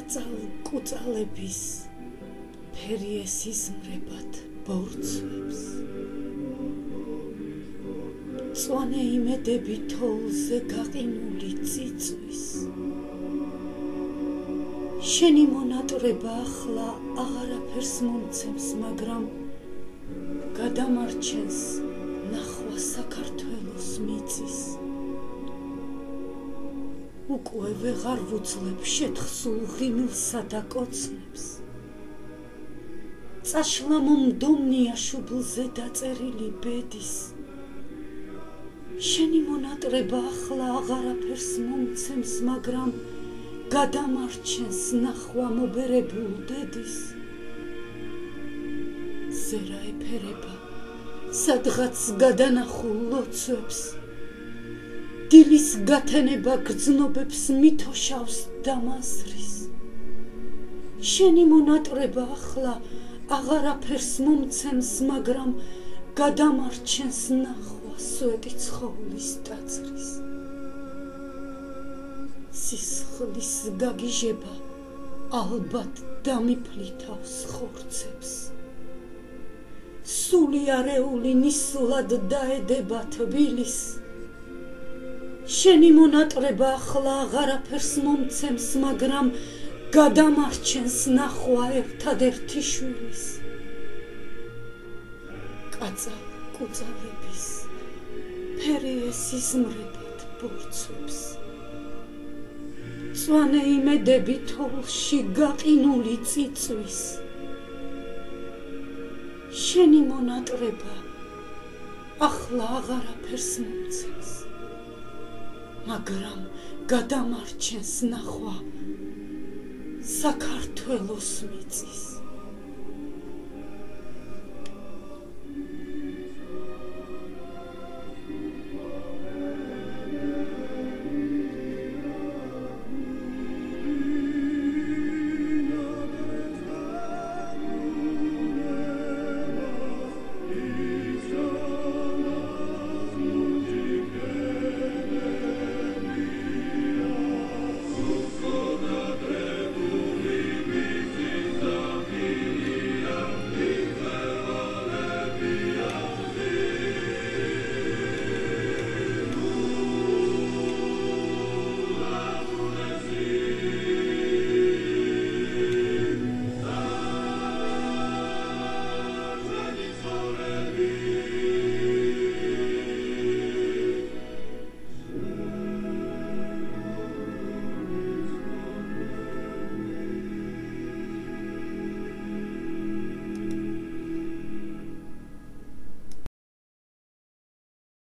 კაწალ-კუწალების ფერიეს იზმრებად ბორცვებს მწვანე იმედები თოვლზე გაყინული წიწვის შენი მონატრება ახლა აღარაფერს მომცემს მაგრამ გადამარჩენს ნახვა საქართველოს მიწის უკვე ვეღარ ვუძლებ შეთხსულ ღიმილსა და კოცნებს წაშლა მომდომნია შუბლზე დაწერილი ბედის შენი მონატრება ახლა აღარაფერს მომცემს მაგრამ გადამარჩენს ნახვა მობერებულ დედის ზერა ეფერება სადღაც გადანახულ ლოცვებს დილის გათენება გრძნობებს მითოშავს დამაზრის შენი მონატრება ახლა აღარაფერს მომცემს მაგრამ გადამარჩენს ნახვა სვეტი ცხოვლის ტაძრის სისხლის გაგიჟება ალბათ დამიფლითავს ხორცებს სული არეული ნისლად დაედება თბილის შენი მონატრება ახლა აღარაფერს მომცემს მაგრამ გადამარჩენს ნახვა ერთადერთი შვილის კაწალ-კუწალების ფერიეს იზმრებად ბორცვებს მწვანე იმედები თოვლში გაყინული წიწვის შენი მონატრება ახლა აღარაფერს მომცემს მაგრამ გადამარჩენს ნახვა საქართველოს მიწის